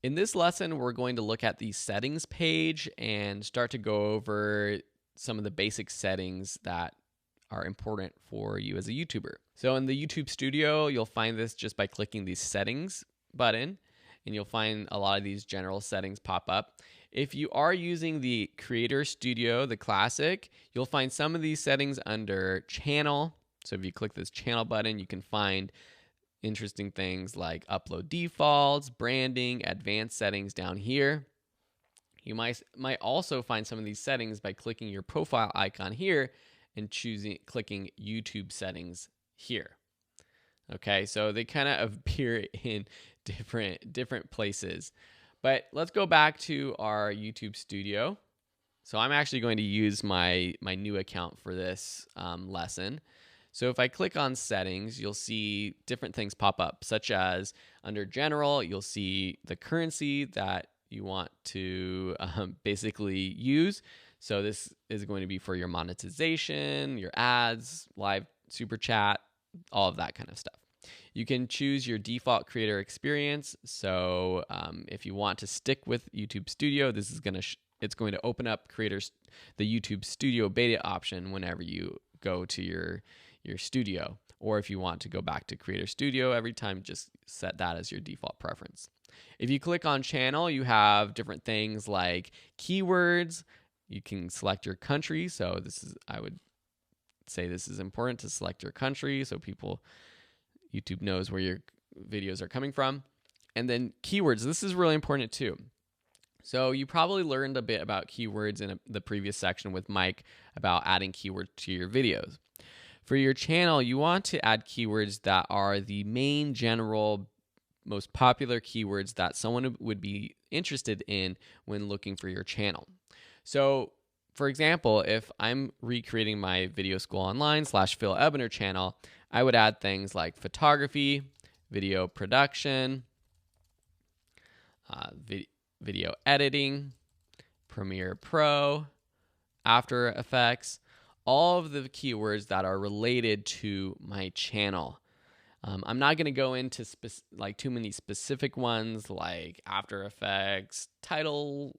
In this lesson, we're going to look at the settings page and start to go over some of the basic settings that are important for you as a YouTuber. So in the YouTube Studio, you'll find this just by clicking the settings button, and you'll find a lot of these general settings pop up. If you are using the Creator Studio, the Classic, you'll find some of these settings under Channel. So if you click this Channel button, you can find interesting things like upload defaults, branding, advanced settings down here. You might also find some of these settings by clicking your profile icon here and clicking YouTube settings here. Okay, so they kind of appear in different places. But let's go back to our YouTube Studio. So I'm actually going to use my new account for this lesson. So if I click on settings, you'll see different things pop up, such as under general, you'll see the currency that you want to basically use. So this is going to be for your monetization, your ads, live super chat, all of that kind of stuff. You can choose your default creator experience. So if you want to stick with YouTube Studio, this is it's going to open up the YouTube Studio beta option whenever you go to your studio. Or if you want to go back to Creator Studio every time, just set that as your default preference. If you click on channel, you have different things like keywords. You can select your country. So I would say this is important to select your country so YouTube knows where your videos are coming from. And then keywords, this is really important too. So you probably learned a bit about keywords in the previous section with Mike about adding keywords to your videos. For your channel, you want to add keywords that are the main general, most popular keywords that someone would be interested in when looking for your channel. So, for example, if I'm recreating my Video School Online /Phil Ebner channel, I would add things like photography, video production, video editing, Premiere Pro, After Effects, all of the keywords that are related to my channel. I'm not going to go into too many specific ones like After Effects, title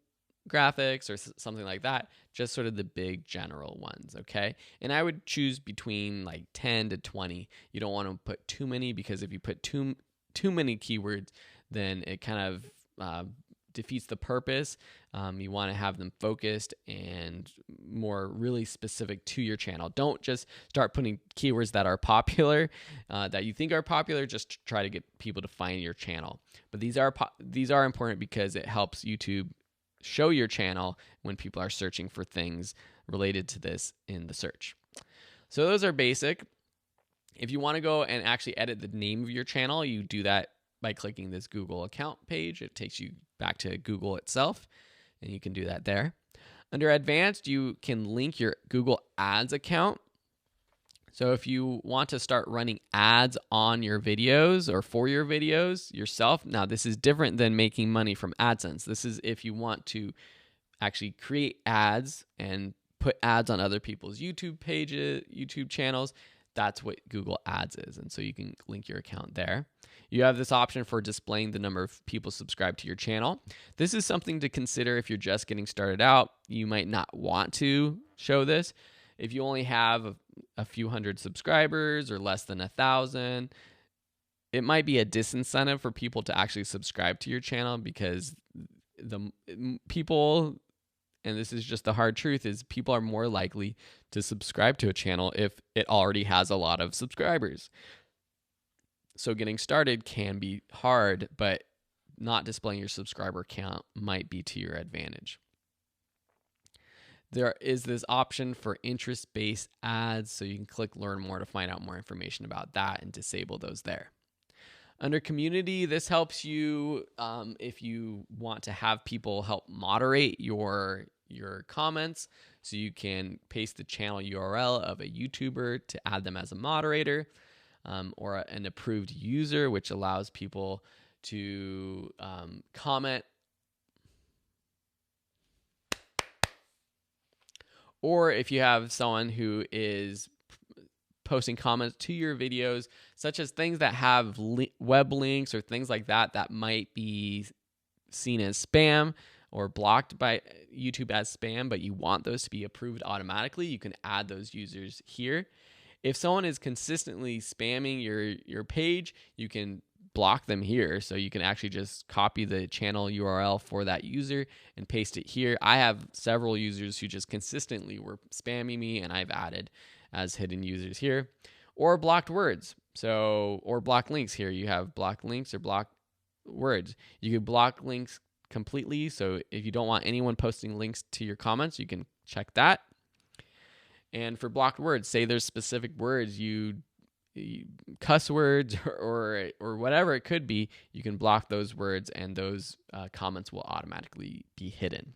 graphics, or something like that. Just sort of the big general ones, okay? And I would choose between like 10 to 20. You don't want to put too many, because if you put too many keywords, then it kind of defeats the purpose. You want to have them focused and more really specific to your channel. Don't just start putting keywords that are popular, that you think are popular, just to try to get people to find your channel. But these are important because it helps YouTube show your channel when people are searching for things related to this in the search. So those are basic. If you want to go and actually edit the name of your channel, you do that by clicking this Google account page. It takes you back to Google itself, and you can do that there. Under advanced, you can link your Google Ads account. So if you want to start running ads on your videos or for your videos yourself, now this is different than making money from AdSense. This is if you want to actually create ads and put ads on other people's YouTube pages, YouTube channels. That's what Google Ads is. And so you can link your account there. You have this option for displaying the number of people subscribed to your channel. This is something to consider if you're just getting started out. You might not want to show this. If you only have a few hundred subscribers or less than 1,000, it might be a disincentive for people to actually subscribe to your channel, because the people, and this is just the hard truth, is people are more likely to subscribe to a channel if it already has a lot of subscribers. So getting started can be hard, but not displaying your subscriber count might be to your advantage. There is this option for interest-based ads, so you can click Learn More to find out more information about that and disable those there. Under community, this helps you if you want to have people help moderate your comments. So you can paste the channel URL of a YouTuber to add them as a moderator, or an approved user, which allows people to comment. Or if you have someone who is posting comments to your videos, such as things that have web links or things like that, that might be seen as spam or blocked by YouTube as spam, but you want those to be approved automatically, you can add those users here. If someone is consistently spamming your page, you can block them here. So you can actually just copy the channel URL for that user and paste it here. I have several users who just consistently were spamming me, and I've added as hidden users here. Or blocked words. Or blocked links here. You have blocked links or blocked words. You could block links completely. So if you don't want anyone posting links to your comments, you can check that. And for blocked words, say there's specific words, you cuss words or whatever it could be, you can block those words, and those comments will automatically be hidden.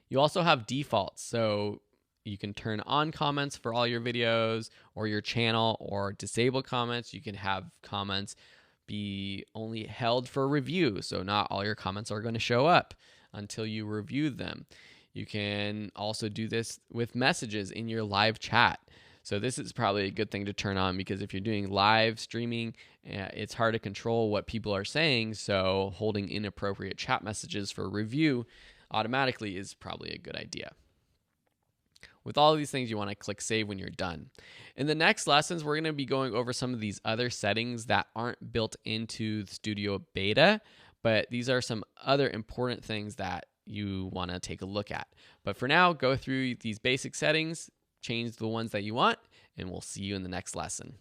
You also have defaults. So you can turn on comments for all your videos or your channel, or disable comments. You can have comments be only held for review. So not all your comments are going to show up until you review them. You can also do this with messages in your live chat. So this is probably a good thing to turn on, because if you're doing live streaming, it's hard to control what people are saying. So holding inappropriate chat messages for review automatically is probably a good idea. With all of these things, you want to click save when you're done. In the next lessons, we're going to be going over some of these other settings that aren't built into the Studio Beta, but these are some other important things that you want to take a look at. But for now, go through these basic settings, change the ones that you want, and we'll see you in the next lesson.